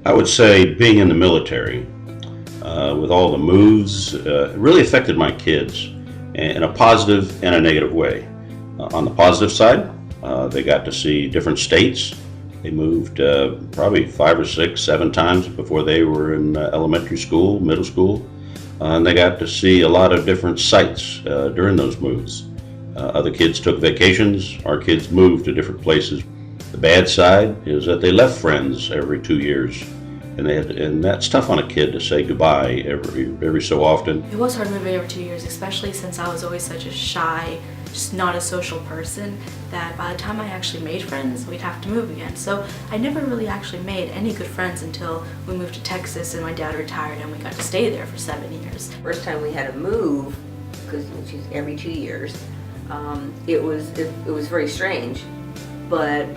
I would say being in the military, with all the moves, really affected my kids in a positive and a negative way. On the positive side, they got to see different states. They moved probably 5 or 6, 7 times before they were in elementary school, middle school, and they got to see a lot of different sites during those moves. Other kids took vacations. Our kids moved to different places. The bad side is that they left friends every 2 years, and that's tough on a kid to say goodbye every so often. It was hard moving every 2 years, especially since I was always such a shy, just not a social person, that by the time I actually made friends, we'd have to move again. So I never really actually made any good friends until we moved to Texas and my dad retired and we got to stay there for 7 years. First time we had to move, because every 2 years, it was very strange. But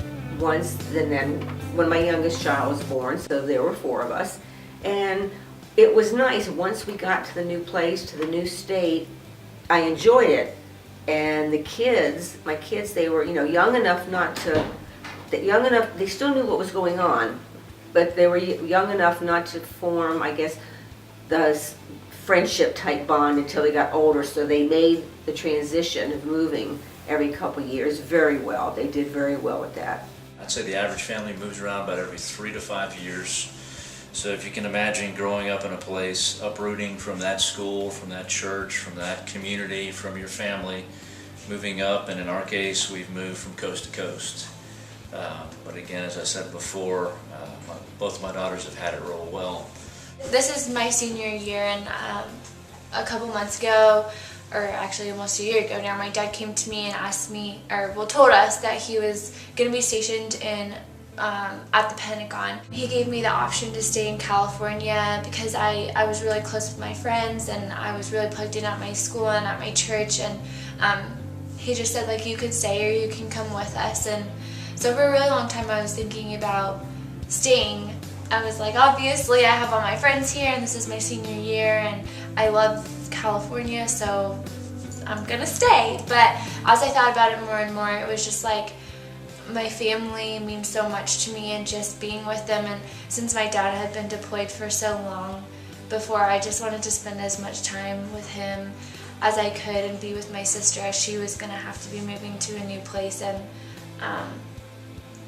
then when my youngest child was born, so there were 4 of us, and it was nice. Once we got to the new place, to the new state, I enjoyed it. And my kids, they were, young enough they still knew what was going on, but they were young enough not to form, I guess, the friendship type bond until they got older. So they made the transition of moving every couple years very well. They did very well with that. I'd say the average family moves around about every 3 to 5 years. So if you can imagine growing up in a place, uprooting from that school, from that church, from that community, from your family, moving up, and in our case, we've moved from coast to coast. But again, as I said before, both my daughters have had it real well. This is my senior year, and a couple months ago, or actually almost a year ago now, my dad came to me and asked me, told us that he was going to be stationed at the Pentagon. He gave me the option to stay in California because I was really close with my friends and I was really plugged in at my school and at my church, and he just said, like, you can stay or you can come with us. And so for a really long time I was thinking about staying. I was like, obviously I have all my friends here and this is my senior year and I love California, so I'm gonna stay. But as I thought about it more and more, it was just like, my family means so much to me and just being with them, and since my dad had been deployed for so long before, I just wanted to spend as much time with him as I could and be with my sister as she was going to have to be moving to a new place. And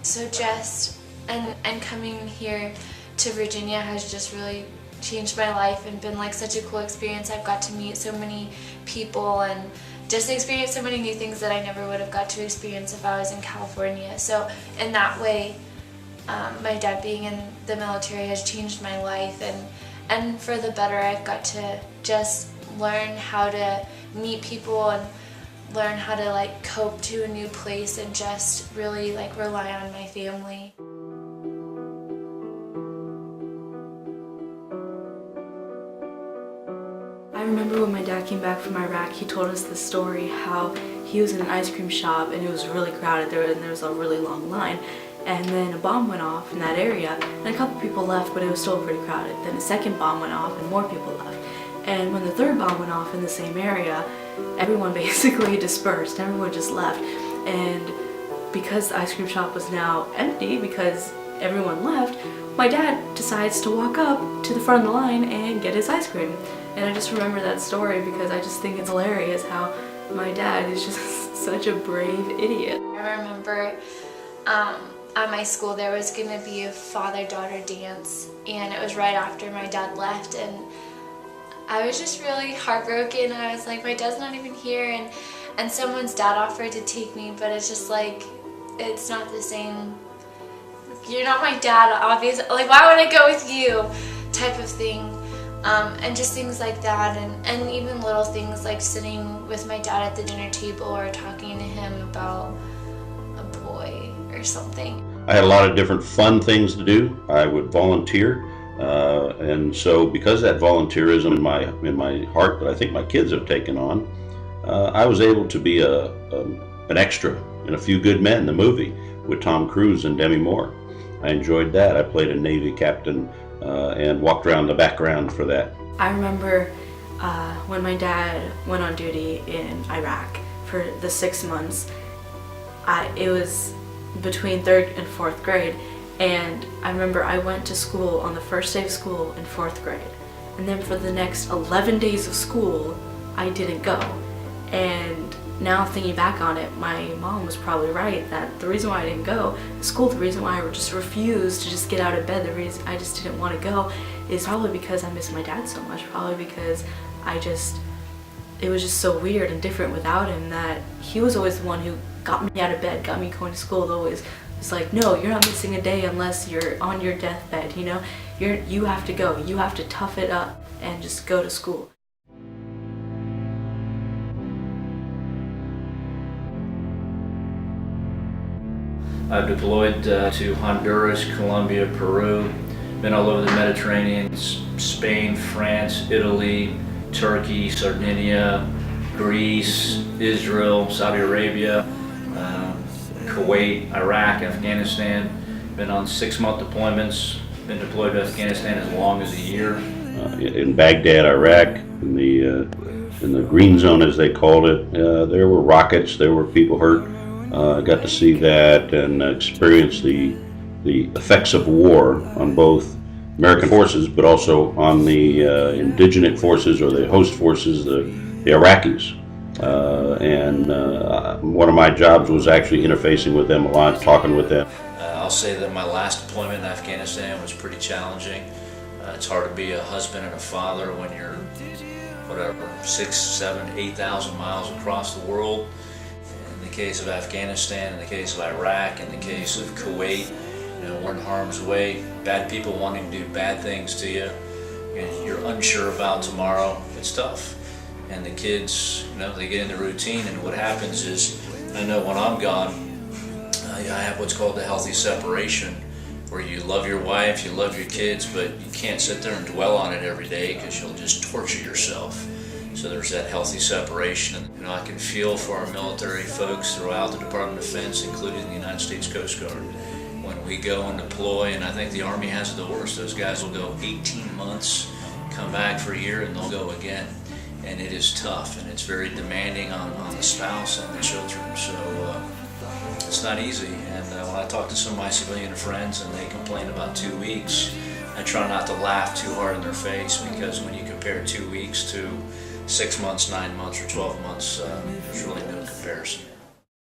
so just and coming here to Virginia has just really changed my life and been like such a cool experience. I've got to meet so many people and just experience so many new things that I never would have got to experience if I was in California. So in that way, my dad being in the military has changed my life, and for the better. I've got to just learn how to meet people and learn how to like cope to a new place and just really like rely on my family. I remember when my dad came back from Iraq, he told us the story how he was in an ice cream shop and it was really crowded there and there was a really long line, and then a bomb went off in that area and a couple people left, but it was still pretty crowded. Then a second bomb went off and more people left, and when the third bomb went off in the same area, everyone basically dispersed, everyone just left. And because the ice cream shop was now empty because everyone left, my dad decides to walk up to the front of the line and get his ice cream. And I just remember that story because I just think it's hilarious how my dad is just such a brave idiot. I remember at my school there was going to be a father-daughter dance, and it was right after my dad left, and I was just really heartbroken. I was like, my dad's not even here, and someone's dad offered to take me, but it's just like, it's not the same. You're not my dad, obviously. Like, why would I go with you? Type of thing. And just things like that, and even little things like sitting with my dad at the dinner table or talking to him about a boy or something. I had a lot of different fun things to do. I would volunteer, and so because that volunteerism in my heart that I think my kids have taken on, I was able to be an extra in A Few Good Men, the movie with Tom Cruise and Demi Moore. I enjoyed that. I played a Navy captain and walked around the background for that. I remember when my dad went on duty in Iraq for the 6 months. It was between 3rd and 4th grade, And I remember I went to school on the first day of school in 4th grade. And then for the next 11 days of school, I didn't go. And now thinking back on it, my mom was probably right that the reason why I didn't go to school, the reason why I just refused to just get out of bed, the reason I just didn't want to go is probably because I miss my dad so much, probably because it was just so weird and different without him, that he was always the one who got me out of bed, got me going to school. Always was like, no, you're not missing a day unless you're on your deathbed, you know? You have to go, you have to tough it up and just go to school. I've deployed to Honduras, Colombia, Peru, been all over the Mediterranean, Spain, France, Italy, Turkey, Sardinia, Greece, Israel, Saudi Arabia, Kuwait, Iraq, Afghanistan. Been on 6-month deployments, been deployed to Afghanistan as long as a year. In Baghdad, Iraq, in the green zone as they called it, there were rockets, there were people hurt. I got to see that and experience the effects of war on both American forces, but also on the indigenous forces or the host forces, the Iraqis. One of my jobs was actually interfacing with them a lot, talking with them. I'll say that my last deployment in Afghanistan was pretty challenging. It's hard to be a husband and a father when you're, 6, 7, 8,000 miles across the world. In the case of Afghanistan, in the case of Iraq, in the case of Kuwait, we're in harm's way. Bad people wanting to do bad things to you, and you're unsure about tomorrow. It's tough. And the kids, they get in the routine, and what happens is, I know when I'm gone, I have what's called the healthy separation, where you love your wife, you love your kids, but you can't sit there and dwell on it every day because you'll just torture yourself. So there's that healthy separation. I can feel for our military folks throughout the Department of Defense, including the United States Coast Guard. When we go and deploy, and I think the Army has it the worst, those guys will go 18 months, come back for a year, and they'll go again. And it is tough, and it's very demanding on the spouse and the children. So it's not easy. And when I talk to some of my civilian friends and they complain about 2 weeks, I try not to laugh too hard in their face, because when you compare 2 weeks to 6 months, 9 months, or 12 months, there's really no comparison.